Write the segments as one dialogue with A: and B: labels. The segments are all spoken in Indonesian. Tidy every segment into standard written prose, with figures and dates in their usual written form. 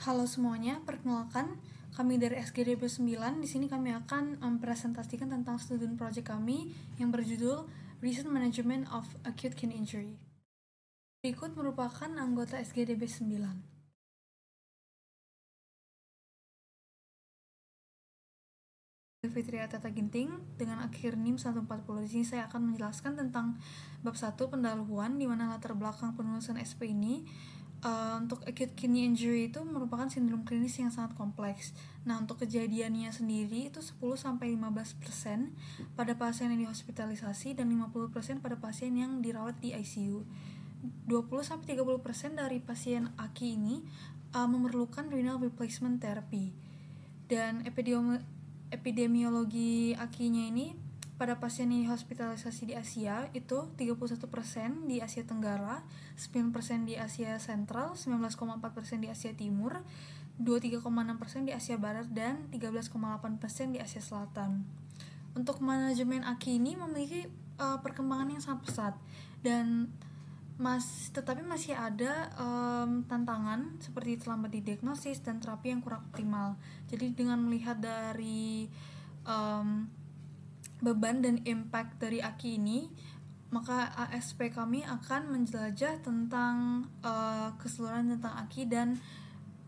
A: Halo semuanya, perkenalkan kami dari SGDB 9. Di sini kami akan mempresentasikan tentang student project kami yang berjudul Recent Management of Acute Kidney Injury. Berikut merupakan anggota SGDB 9. Fitria Tata Ginting dengan akhir NIM 140. Di sini saya akan menjelaskan tentang bab 1 pendahuluan, di mana latar belakang penulisan SP ini. Untuk acute kidney injury itu merupakan sindrom klinis yang sangat kompleks. Nah, untuk kejadiannya sendiri itu 10-15% pada pasien yang dihospitalisasi dan 50% pada pasien yang dirawat di ICU. 20-30% dari pasien AKI ini memerlukan renal replacement therapy. Dan epidemiologi AKI-nya ini pada pasien yang hospitalisasi di Asia itu 31% di Asia Tenggara, 9% di Asia Sentral, 19,4% di Asia Timur, 23,6% di Asia Barat, dan 13,8% di Asia Selatan. Untuk manajemen AKI ini memiliki perkembangan yang sangat pesat, dan tetapi masih ada tantangan seperti terlambat didiagnosis dan terapi yang kurang optimal. Jadi dengan melihat dari beban dan impact dari AKI ini, maka ASP kami akan menjelajah tentang keseluruhan tentang AKI dan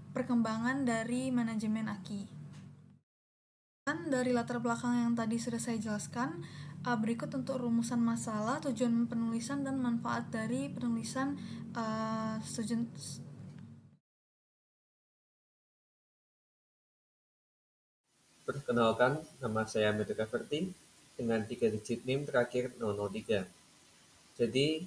A: perkembangan dari manajemen AKI. Dan dari latar belakang yang tadi sudah saya jelaskan, berikut untuk rumusan masalah, tujuan penulisan, dan manfaat dari penulisan
B: Perkenalkan, nama saya Medeka Verti dengan 3 digit NIM terakhir 003. Jadi,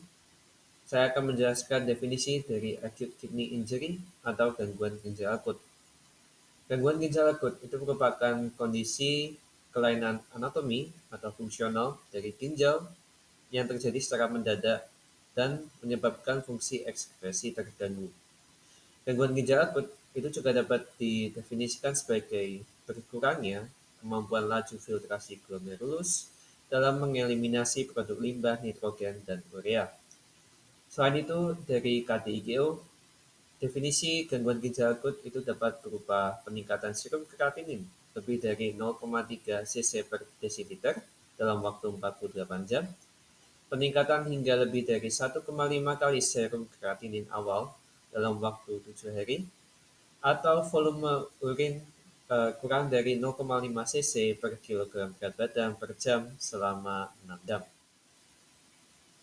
B: saya akan menjelaskan definisi dari acute kidney injury atau gangguan ginjal akut. Gangguan ginjal akut itu merupakan kondisi kelainan anatomi atau fungsional dari ginjal yang terjadi secara mendadak dan menyebabkan fungsi ekskresi terganggu. Gangguan ginjal akut itu juga dapat didefinisikan sebagai berkurangnya kemampuan laju filtrasi glomerulus dalam mengeliminasi produk limbah nitrogen dan urea. Selain itu, dari KDIGO, definisi gangguan ginjal akut itu dapat berupa peningkatan serum kreatinin lebih dari 0,3 cc per desiliter dalam waktu 48 jam, peningkatan hingga lebih dari 1,5 kali serum kreatinin awal dalam waktu 7 hari, atau volume urin kurang dari 0,5 cc per kilogram berat badan per jam selama 6 jam.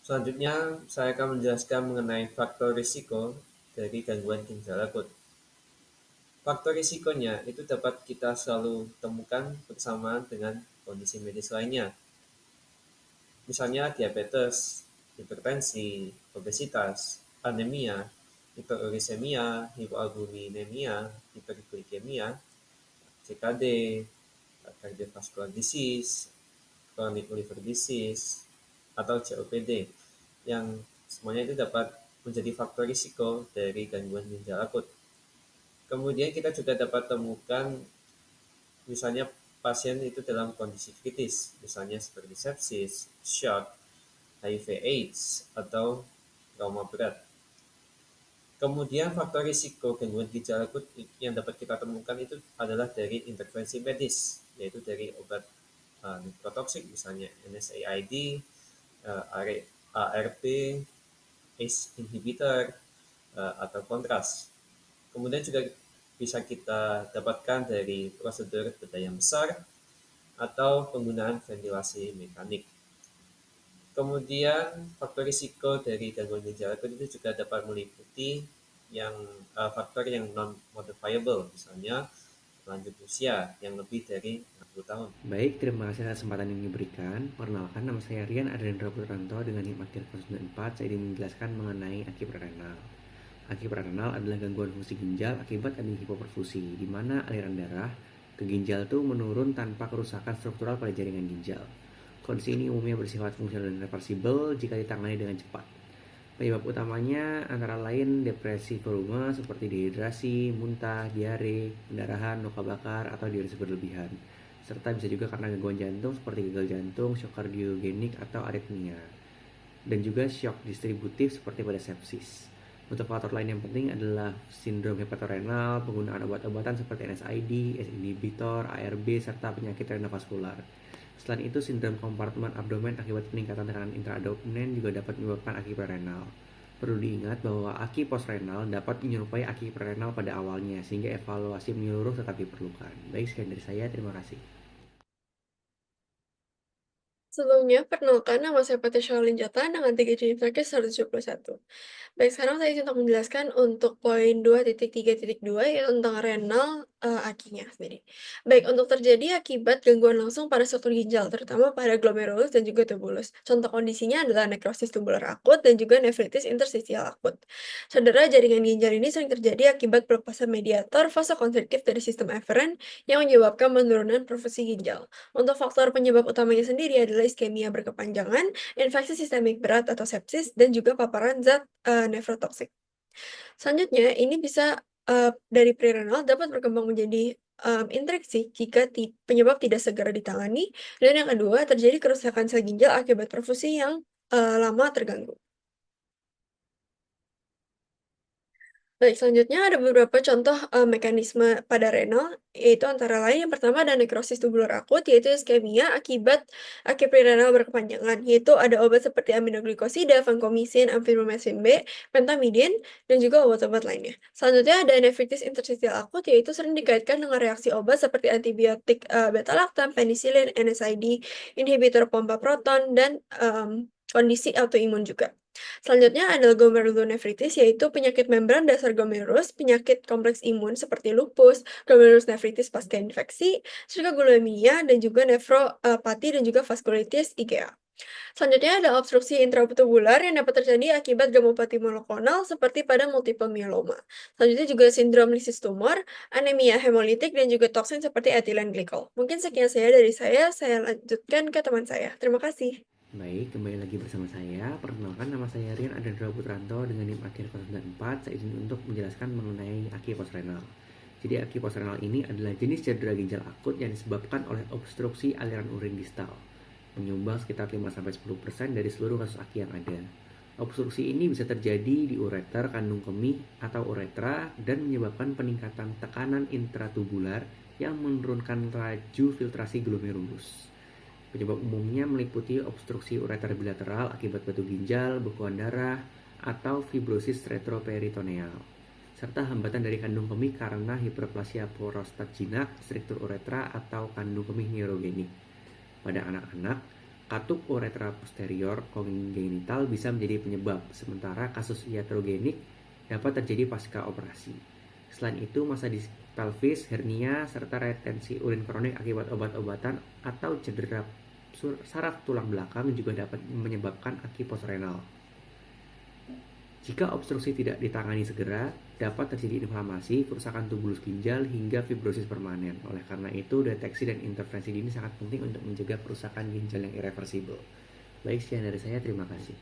B: Selanjutnya, saya akan menjelaskan mengenai faktor risiko dari gangguan ginjal akut. Faktor risikonya itu dapat kita selalu temukan bersamaan dengan kondisi medis lainnya. Misalnya diabetes, hipertensi, obesitas, anemia, hiperurisemia, hipoalbuminemia, hiperglikemia, CKD, cardiovascular disease, chronic liver disease, atau COPD, yang semuanya itu dapat menjadi faktor risiko dari gangguan ginjal akut. Kemudian kita juga dapat temukan misalnya pasien itu dalam kondisi kritis, misalnya seperti sepsis, shock, HIV/AIDS, atau trauma berat. Kemudian faktor risiko gangguan ginjal akut yang dapat kita temukan itu adalah dari intervensi medis, yaitu dari obat nekrotoksik, misalnya NSAID, ARP, ACE inhibitor, atau kontras. Kemudian juga bisa kita dapatkan dari prosedur bedah yang besar atau penggunaan ventilasi mekanik. Kemudian faktor risiko dari gangguan ginjal akut itu juga dapat meliputi yang faktor yang non-modifiable, misalnya lanjut usia yang lebih dari 60 tahun.
C: Baik, terima kasih atas kesempatan yang diberikan. Perkenalkan, nama saya Rian Adriandra Putranto dengan NIM akhir 094. Saya ingin menjelaskan mengenai akibat renal. Akibat renal adalah gangguan fungsi ginjal akibat adanya hipoperfusi, di mana aliran darah ke ginjal itu menurun tanpa kerusakan struktural pada jaringan ginjal. Kondisi ini umumnya bersifat fungsional dan reversibel jika ditangani dengan cepat. Penyebab utamanya antara lain depresi volume seperti dehidrasi, muntah, diare, pendarahan, luka bakar, atau diuresis berlebihan. Serta bisa juga karena gangguan jantung seperti gagal jantung, shock kardiogenik, atau aritmia. Dan juga shock distributif seperti pada sepsis. Untuk faktor lain yang penting adalah sindrom hepatorenal, penggunaan obat-obatan seperti NSAID, S inhibitor, ARB, serta penyakit renovaskular. Selain itu, sindrom kompartemen abdomen akibat peningkatan tekanan intraabdomen juga dapat menyebabkan aki prerenal. Perlu diingat bahwa aki postrenal dapat menyerupai aki prerenal pada awalnya, sehingga evaluasi menyeluruh tetap diperlukan. Baik, sekian dari saya. Terima kasih.
D: Sebelumnya, perkenalkan nama saya Patricia Linjata dengan 3 jenis terakhir 171. Baik, sekarang saya izin untuk menjelaskan untuk poin 2.3.2 yaitu tentang renal akinya sendiri. Baik, untuk terjadi akibat gangguan langsung pada struktur ginjal, terutama pada glomerulus dan juga tubulus. Contoh kondisinya adalah nekrosis tubular akut dan juga nefritis interstisial akut. Cedera jaringan ginjal ini sering terjadi akibat pelepasan mediator vasokonstriktif dari sistem eferen yang menyebabkan penurunan perfusi ginjal. Untuk faktor penyebab utamanya sendiri adalah iskemia berkepanjangan, infeksi sistemik berat atau sepsis, dan juga paparan zat nefrotoksik. Selanjutnya, ini bisa dari prerenal dapat berkembang menjadi infeksi jika penyebab tidak segera ditangani, dan yang kedua terjadi kerusakan sel ginjal akibat perfusi yang lama terganggu. Baik, selanjutnya ada beberapa contoh, mekanisme pada renal, yaitu antara lain yang pertama ada nekrosis tubular akut, yaitu iskemia akibat prerenal berkepanjangan, yaitu ada obat seperti aminoglikosida, vancomycin, amfilomycin B, pentamidin, dan juga obat-obat lainnya. Selanjutnya ada nefritis interstisial akut, yaitu sering dikaitkan dengan reaksi obat seperti antibiotik, beta-laktam, penisilin, NSAID, inhibitor pompa proton, dan, kondisi autoimun juga. Selanjutnya adalah glomerulonefritis, yaitu penyakit membran dasar glomerulus, penyakit kompleks imun seperti lupus, glomerulus nefritis pasca infeksi, gulemia, dan juga nefropati dan juga vaskulitis IgA. Selanjutnya ada obstruksi intratubular yang dapat terjadi akibat gamopati monoklonal seperti pada multiple myeloma. Selanjutnya juga sindrom lisis tumor, anemia hemolitik, dan juga toksin seperti etilen glikol. Mungkin sekian dari saya lanjutkan ke teman saya. Terima kasih.
C: Baik, kembali lagi bersama saya. Perkenalkan, nama saya Rian Adendra Putranto dengan NIM akhir 094. Saya izin untuk menjelaskan mengenai aki postrenal. Jadi aki postrenal ini adalah jenis cedera ginjal akut yang disebabkan oleh obstruksi aliran urin distal, menyumbang sekitar 5-10% dari seluruh kasus aki yang ada. Obstruksi ini bisa terjadi di ureter, kandung kemih, atau uretra dan menyebabkan peningkatan tekanan intratubular yang menurunkan laju filtrasi glomerulus. Penyebab umumnya meliputi obstruksi ureter bilateral akibat batu ginjal, bekuan darah, atau fibrosis retroperitoneal, serta hambatan dari kandung kemih karena hiperplasia prostat jinak, struktur uretra, atau kandung kemih neurogenik. Pada anak-anak, katup uretra posterior kongenital bisa menjadi penyebab, sementara kasus iatrogenik dapat terjadi pasca operasi. Selain itu, masa di pelvis, hernia, serta retensi urin kronik akibat obat-obatan atau cedera saraf tulang belakang juga dapat menyebabkan aki postrenal. Jika obstruksi tidak ditangani segera, dapat terjadi inflamasi, kerusakan tubulus ginjal, hingga fibrosis permanen. Oleh karena itu, deteksi dan intervensi dini sangat penting untuk mencegah kerusakan ginjal yang irreversibel. Baik, sekian dari saya. Terima kasih.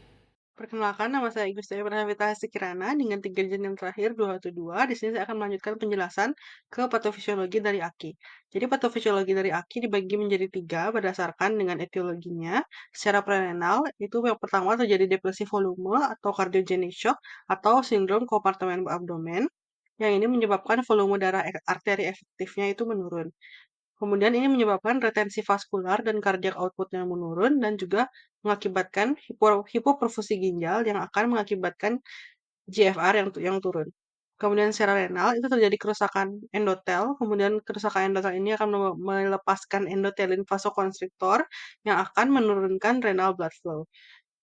E: Perkenalkan, nama saya Igusti Pranavita Kirana dengan 3 gen yang terakhir 212. Di sini saya akan melanjutkan penjelasan ke patofisiologi dari aki. Jadi patofisiologi dari aki dibagi menjadi 3 berdasarkan dengan etiologinya. Secara prerenal, itu yang pertama terjadi depresi volume atau cardiogenic shock atau sindrom kompartemen abdomen. Yang ini menyebabkan volume darah arteri efektifnya itu menurun. Kemudian ini menyebabkan retensi vaskular dan cardiac output yang menurun dan juga mengakibatkan hipoperfusi ginjal yang akan mengakibatkan GFR yang turun. Kemudian secara renal itu terjadi kerusakan endotel, kemudian kerusakan endotel ini akan melepaskan endotelin vasokonstriktor yang akan menurunkan renal blood flow.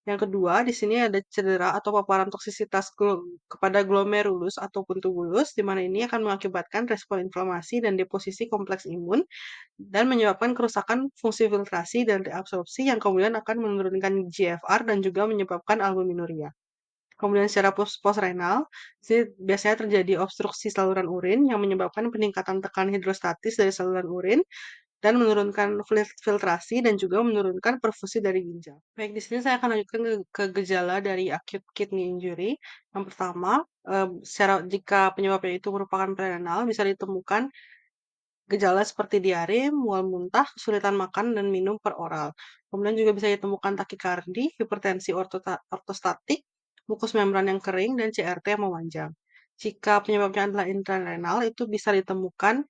E: Yang kedua, di sini ada cedera atau paparan toksisitas kepada glomerulus ataupun tubulus, di mana ini akan mengakibatkan respon inflamasi dan deposisi kompleks imun dan menyebabkan kerusakan fungsi filtrasi dan reabsorpsi yang kemudian akan menurunkan GFR dan juga menyebabkan albuminuria. Kemudian secara postrenal, biasanya terjadi obstruksi saluran urin yang menyebabkan peningkatan tekanan hidrostatis dari saluran urin dan menurunkan filtrasi dan juga menurunkan perfusi dari ginjal. Baik, di sini saya akan lanjutkan ke gejala dari acute kidney injury. Yang pertama, jika penyebabnya itu merupakan prerenal, bisa ditemukan gejala seperti diare, mual muntah, kesulitan makan dan minum per oral. Kemudian juga bisa ditemukan takikardi, hipertensi ortostatik, mukus membran yang kering, dan CRT yang memanjang. Jika penyebabnya adalah intrarenal, itu bisa ditemukan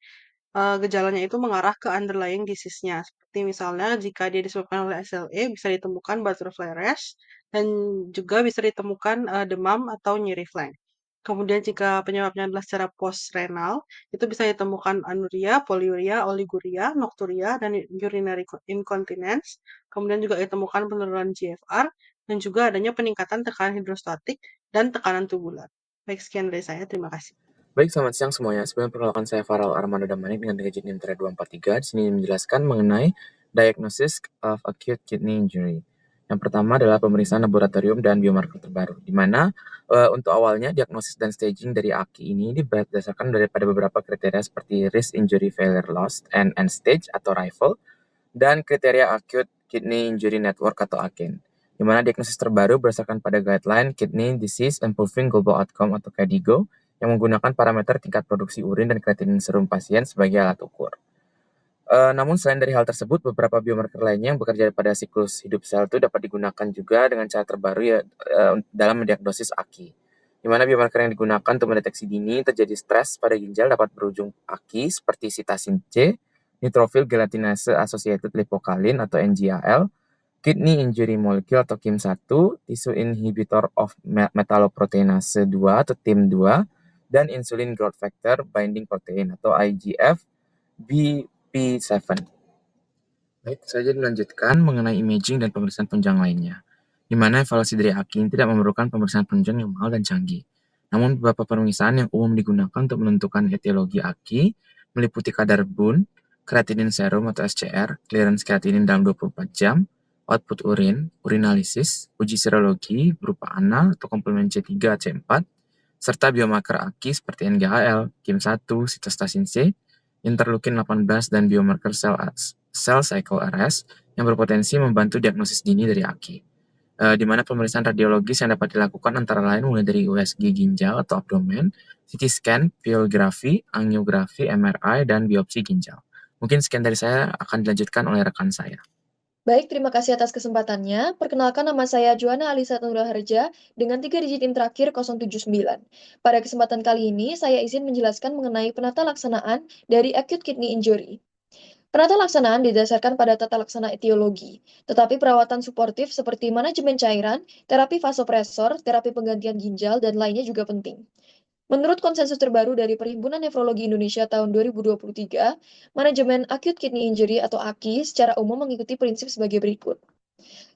E: gejalanya itu mengarah ke underlying disease-nya. Seperti misalnya jika dia disebabkan oleh SLE, bisa ditemukan butterfly rash, dan juga bisa ditemukan demam atau nyeri flank. Kemudian jika penyebabnya adalah secara post-renal, itu bisa ditemukan anuria, poliuria, oliguria, nokturia, dan urinary incontinence. Kemudian juga ditemukan penurunan GFR, dan juga adanya peningkatan tekanan hidrostatik dan tekanan tubular. Baik, sekian dari saya. Terima kasih.
F: Baik, selamat siang semuanya. Sebelum perkenalkan saya Farel Armando Damanik dengan digit NIM 243. Di sini menjelaskan mengenai diagnosis of acute kidney injury. Yang pertama adalah pemeriksaan laboratorium dan biomarker terbaru, di mana untuk awalnya diagnosis dan staging dari AKI ini berdasarkan daripada beberapa kriteria seperti risk injury failure lost and end stage atau RIFLE, dan kriteria acute kidney injury network atau AKIN, di mana diagnosis terbaru berdasarkan pada guideline Kidney Disease Improving Global Outcome atau KDIGO yang menggunakan parameter tingkat produksi urin dan kreatinin serum pasien sebagai alat ukur. Namun selain dari hal tersebut, beberapa biomarker lainnya yang bekerja pada siklus hidup sel itu dapat digunakan juga dengan cara terbaru ya dalam mendiagnosis AKI. Di mana biomarker yang digunakan untuk mendeteksi dini terjadi stres pada ginjal dapat berujung AKI seperti sitasin C, neutrophil gelatinase associated lipocalin atau NGAL, kidney injury molecule atau KIM1, tissue inhibitor of metalloproteinase 2 atau TIM2, dan insulin growth factor binding protein atau IGF BP7. Baik, saya melanjutkan mengenai imaging dan pemeriksaan penunjang lainnya, di mana evaluasi dari AKI tidak memerlukan pemeriksaan penunjang yang mahal dan canggih. Namun beberapa pemeriksaan yang umum digunakan untuk menentukan etiologi AKI meliputi kadar BUN, kreatinin serum atau SCR, clearance kreatinin dalam 24 jam, output urin, urinalisis, uji serologi berupa ANA atau komplement C3, C4, serta biomarker AKI seperti NGAL, KIM1, sitostasin C, interleukin 18, dan biomarker cell cycle RS yang berpotensi membantu diagnosis dini dari AKI. Di mana pemeriksaan radiologis yang dapat dilakukan antara lain mulai dari USG ginjal atau abdomen, CT scan, pyelografi, angiografi, MRI, dan biopsi ginjal. Mungkin sekian dari saya, akan dilanjutkan oleh rekan saya.
G: Baik, terima kasih atas kesempatannya. Perkenalkan, nama saya Joanna Alisa Nurharja dengan 3 digit NIM terakhir 079. Pada kesempatan kali ini, saya izin menjelaskan mengenai penata laksanaan dari acute kidney injury. Penata laksanaan didasarkan pada tata laksana etiologi, tetapi perawatan suportif seperti manajemen cairan, terapi vasopresor, terapi penggantian ginjal, dan lainnya juga penting. Menurut konsensus terbaru dari Perhimpunan Nefrologi Indonesia tahun 2023, manajemen acute kidney injury atau AKI secara umum mengikuti prinsip sebagai berikut.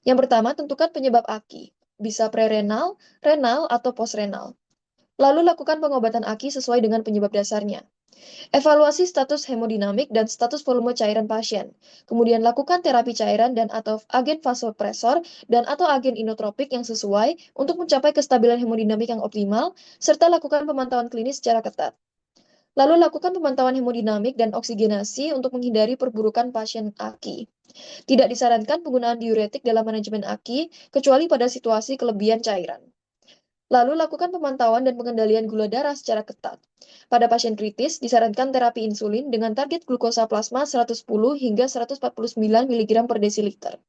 G: Yang pertama, tentukan penyebab AKI, bisa prerenal, renal, atau postrenal. Lalu lakukan pengobatan AKI sesuai dengan penyebab dasarnya. Evaluasi status hemodinamik dan status volume cairan pasien. Kemudian lakukan terapi cairan dan atau agen vasopresor dan atau agen inotropik yang sesuai untuk mencapai kestabilan hemodinamik yang optimal, serta lakukan pemantauan klinis secara ketat. Lalu lakukan pemantauan hemodinamik dan oksigenasi untuk menghindari perburukan pasien AKI. Tidak disarankan penggunaan diuretik dalam manajemen AKI, kecuali pada situasi kelebihan cairan. Lalu lakukan pemantauan dan pengendalian gula darah secara ketat. Pada pasien kritis, disarankan terapi insulin dengan target glukosa plasma 110 hingga 149 mg per desiliter.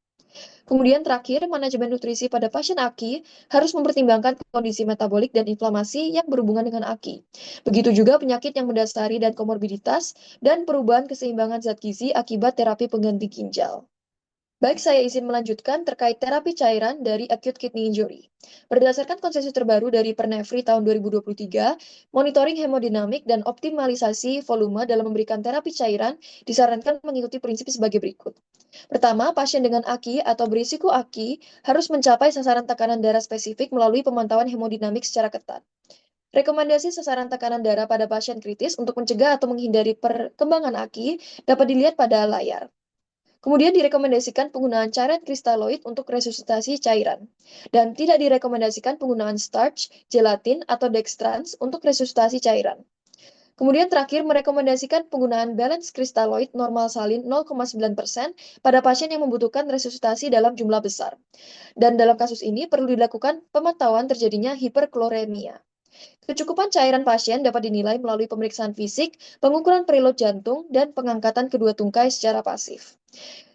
G: Kemudian terakhir, manajemen nutrisi pada pasien AKI harus mempertimbangkan kondisi metabolik dan inflamasi yang berhubungan dengan AKI. Begitu juga penyakit yang mendasari dan komorbiditas dan perubahan keseimbangan zat gizi akibat terapi pengganti ginjal. Baik, saya izin melanjutkan terkait terapi cairan dari acute kidney injury. Berdasarkan konsensus terbaru dari Pernefri tahun 2023, monitoring hemodinamik dan optimalisasi volume dalam memberikan terapi cairan disarankan mengikuti prinsip sebagai berikut. Pertama, pasien dengan AKI atau berisiko AKI harus mencapai sasaran tekanan darah spesifik melalui pemantauan hemodinamik secara ketat. Rekomendasi sasaran tekanan darah pada pasien kritis untuk mencegah atau menghindari perkembangan AKI dapat dilihat pada layar. Kemudian direkomendasikan penggunaan cairan kristaloid untuk resusitasi cairan, dan tidak direkomendasikan penggunaan starch, gelatin, atau dextrans untuk resusitasi cairan. Kemudian terakhir merekomendasikan penggunaan balance kristaloid normal salin 0,9% pada pasien yang membutuhkan resusitasi dalam jumlah besar. Dan dalam kasus ini perlu dilakukan pemantauan terjadinya hiperkloremia. Kecukupan cairan pasien dapat dinilai melalui pemeriksaan fisik, pengukuran preload jantung, dan pengangkatan kedua tungkai secara pasif.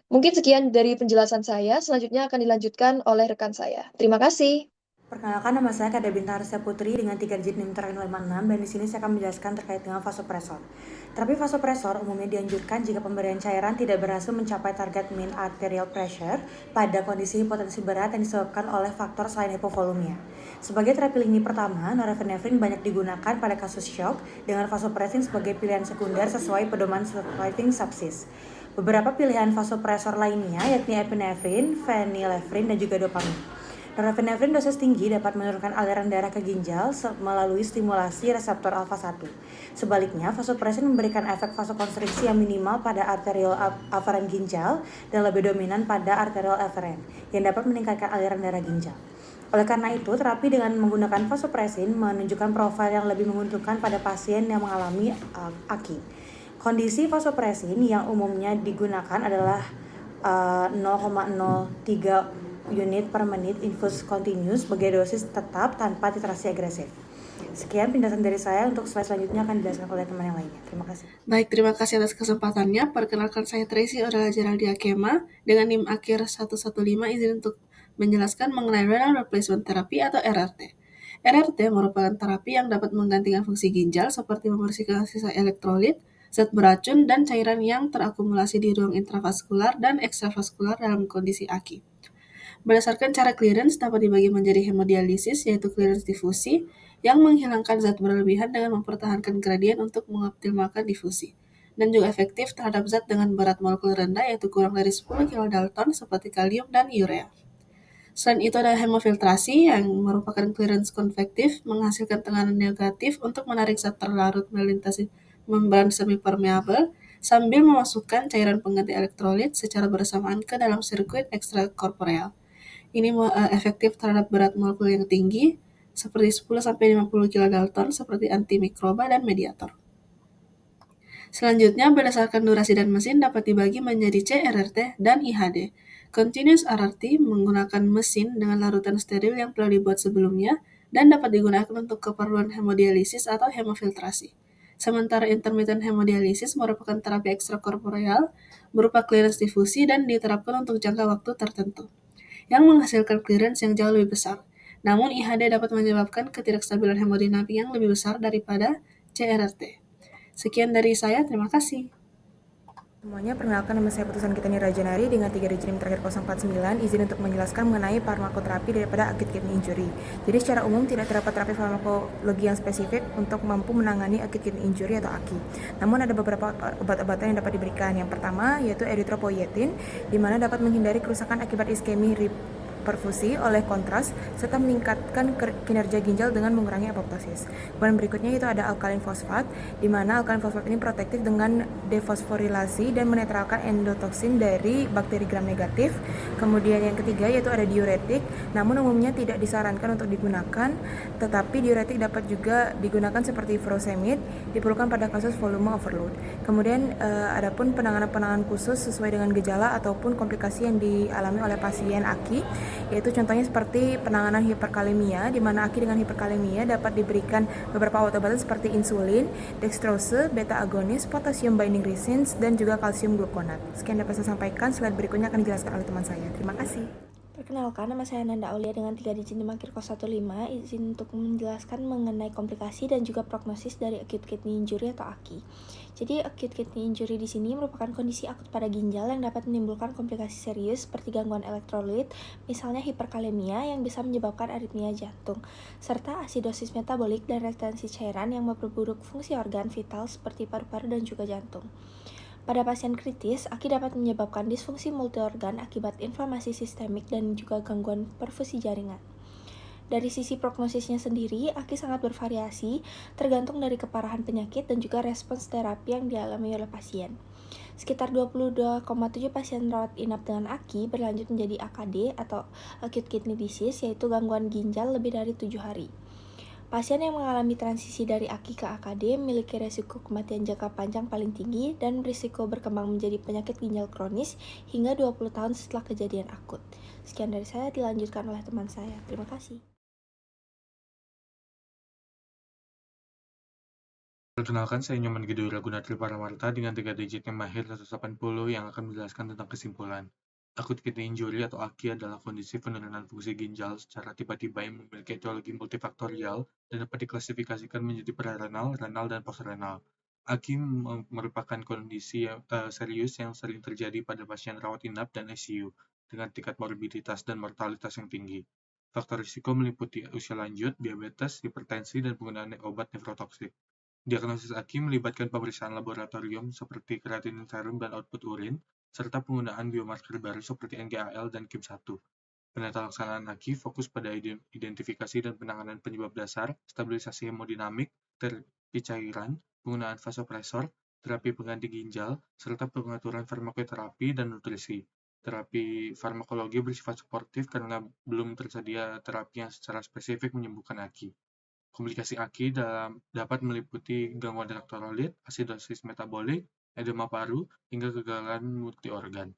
G: Mungkin sekian dari penjelasan saya, selanjutnya akan dilanjutkan oleh rekan saya. Terima kasih.
H: Perkenalkan, nama saya Kada Bintang Arsya Putri dengan 3 digit NIM terakhir 56, dan di sini saya akan menjelaskan terkait dengan vasopresor. Terapi vasopresor umumnya dianjurkan jika pemberian cairan tidak berhasil mencapai target mean arterial pressure pada kondisi hipotensi berat yang disebabkan oleh faktor selain hipovolumia. Sebagai terapi lini pertama, norepinefrin banyak digunakan pada kasus shock dengan vasopressin sebagai pilihan sekunder sesuai pedoman surviving sepsis. Beberapa pilihan vasopresor lainnya yakni epinefrin, phenylephrine, dan juga dopamin. Norepinefrin dosis tinggi dapat menurunkan aliran darah ke ginjal melalui stimulasi reseptor alfa-1. Sebaliknya, vasopressin memberikan efek vasokonstriksi yang minimal pada arterial aferen ginjal dan lebih dominan pada arterial eferen, yang dapat meningkatkan aliran darah ginjal. Oleh karena itu, terapi dengan menggunakan vasopressin menunjukkan profil yang lebih menguntungkan pada pasien yang mengalami AKI. Kondisi vasopressin yang umumnya digunakan adalah 0,03 unit per menit infus continuous sebagai dosis tetap tanpa titrasi agresif. Sekian penjelasan dari saya. Untuk slide selanjutnya akan dijelaskan oleh teman yang lainnya. Terima kasih.
E: Baik, terima kasih atas kesempatannya. Perkenalkan, saya Tracy Aurela Geraldia Kema dengan NIM akhir 115, izin untuk menjelaskan mengenai renal replacement therapy atau RRT. RRT merupakan terapi yang dapat menggantikan fungsi ginjal seperti membersihkan sisa elektrolit, zat beracun, dan cairan yang terakumulasi di ruang intravaskular dan ekstravaskular dalam kondisi AKI. Berdasarkan cara clearance dapat dibagi menjadi hemodialisis, yaitu clearance difusi, yang menghilangkan zat berlebihan dengan mempertahankan gradien untuk mengoptimalkan difusi, dan juga efektif terhadap zat dengan berat molekul rendah, yaitu kurang dari 10 kilodalton seperti kalium dan urea. Selain itu ada hemofiltrasi yang merupakan clearance konvektif, menghasilkan tekanan negatif untuk menarik zat terlarut melintasi membran semipermeabel sambil memasukkan cairan pengganti elektrolit secara bersamaan ke dalam sirkuit ekstrakorporeal. Ini efektif terhadap berat molekul yang tinggi, seperti 10-50 kilodalton, seperti antimikroba dan mediator. Selanjutnya, berdasarkan durasi dan mesin dapat dibagi menjadi CRRT dan IHD. Continuous RRT menggunakan mesin dengan larutan steril yang telah dibuat sebelumnya dan dapat digunakan untuk keperluan hemodialisis atau hemofiltrasi. Sementara intermittent hemodialisis merupakan terapi ekstrakorporeal berupa clearance difusi dan diterapkan untuk jangka waktu tertentu, yang menghasilkan clearance yang jauh lebih besar. Namun, IHD dapat menyebabkan ketidakstabilan hemodinamik yang lebih besar daripada CRRT. Sekian dari saya, terima kasih.
H: Semuanya, perkenalkan, nama saya Putusan Kitani Rajanari dengan 3 digit NIM terakhir 049, izin untuk menjelaskan mengenai farmakoterapi daripada acute kidney injury. Jadi secara umum tidak terdapat terapi farmakologi yang spesifik untuk mampu menangani acute kidney injury atau AKI. Namun ada beberapa obat-obatan yang dapat diberikan. Yang pertama yaitu erythropoietin, di mana dapat menghindari kerusakan akibat iskemi perfusi oleh kontras serta meningkatkan kinerja ginjal dengan mengurangi apoptosis. Kemudian berikutnya itu ada alkalin fosfat, di mana alkalin fosfat ini protektif dengan defosforilasi dan menetralkan endotoksin dari bakteri gram negatif. Kemudian yang ketiga yaitu ada diuretik, namun umumnya tidak disarankan untuk digunakan, tetapi diuretik dapat juga digunakan seperti furosemid, diperlukan pada kasus volume overload. Kemudian adapun penanganan khusus sesuai dengan gejala ataupun komplikasi yang dialami oleh pasien AKI, yaitu contohnya seperti penanganan hiperkalemia, di mana AKI dengan hiperkalemia dapat diberikan beberapa obat-obatan seperti insulin, dextrose, beta agonis, potassium binding resins, dan juga kalsium gluconat. Sekian dapat saya sampaikan. Slide berikutnya akan dijelaskan oleh teman saya. Terima kasih.
I: Perkenalkan, nama saya Nanda Aulia dengan 3 digit NIM akhir 015, izin untuk menjelaskan mengenai komplikasi dan juga prognosis dari acute kidney injury atau AKI. Jadi acute kidney injury di sini merupakan kondisi akut pada ginjal yang dapat menimbulkan komplikasi serius seperti gangguan elektrolit, misalnya hiperkalemia yang bisa menyebabkan aritmia jantung, serta asidosis metabolik dan retensi cairan yang memperburuk fungsi organ vital seperti paru-paru dan juga jantung. Pada pasien kritis, AKI dapat menyebabkan disfungsi multiorgan akibat inflamasi sistemik dan juga gangguan perfusi jaringan. Dari sisi prognosisnya sendiri, AKI sangat bervariasi, tergantung dari keparahan penyakit dan juga respons terapi yang dialami oleh pasien. Sekitar 22,7 pasien rawat inap dengan AKI berlanjut menjadi AKD atau acute kidney disease, yaitu gangguan ginjal lebih dari 7 hari. Pasien yang mengalami transisi dari AKI ke AKD memiliki risiko kematian jangka panjang paling tinggi dan berisiko berkembang menjadi penyakit ginjal kronis hingga 20 tahun setelah kejadian akut. Sekian dari saya, dilanjutkan oleh teman saya. Terima kasih.
J: Perkenalkan, saya Nyoman Gedora Gunatri Paramarta dengan 3 digit NIM akhir 180 yang akan menjelaskan tentang kesimpulan. Acute kidney injury atau AKI adalah kondisi penurunan fungsi ginjal secara tiba-tiba yang memiliki etiologi multifaktorial dan dapat diklasifikasikan menjadi prerenal, renal, dan postrenal. AKI merupakan kondisi serius yang sering terjadi pada pasien rawat inap dan ICU dengan tingkat morbiditas dan mortalitas yang tinggi. Faktor risiko meliputi usia lanjut, diabetes, hipertensi, dan penggunaan obat nefrotoksik. Diagnosis AKI melibatkan pemeriksaan laboratorium seperti creatinine serum dan output urin, serta penggunaan biomarker baru seperti NGAL dan KIM1. Penatalaksanaan AKI fokus pada identifikasi dan penanganan penyebab dasar, stabilisasi hemodinamik, terapi cairan, penggunaan vasopresor, terapi pengganti ginjal, serta pengaturan farmakoterapi dan nutrisi. Terapi farmakologi bersifat suportif karena belum tersedia terapi yang secara spesifik menyembuhkan AKI. Komplikasi AKI dapat meliputi gangguan elektrolit, asidosis metabolik, edema paru, hingga kegagalan multiorgan.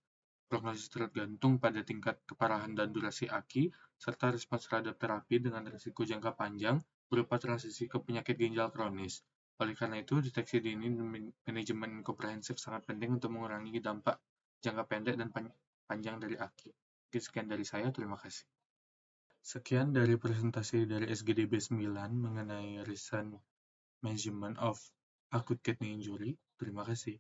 J: Prognosis tergantung pada tingkat keparahan dan durasi AKI, serta respons terhadap terapi dengan risiko jangka panjang berupa transisi ke penyakit ginjal kronis. Oleh karena itu, deteksi dini dan manajemen komprehensif sangat penting untuk mengurangi dampak jangka pendek dan panjang dari AKI. Sekian dari saya, terima kasih. Sekian dari presentasi dari SGDB 9 mengenai recent measurement of acute kidney injury. Terima kasih.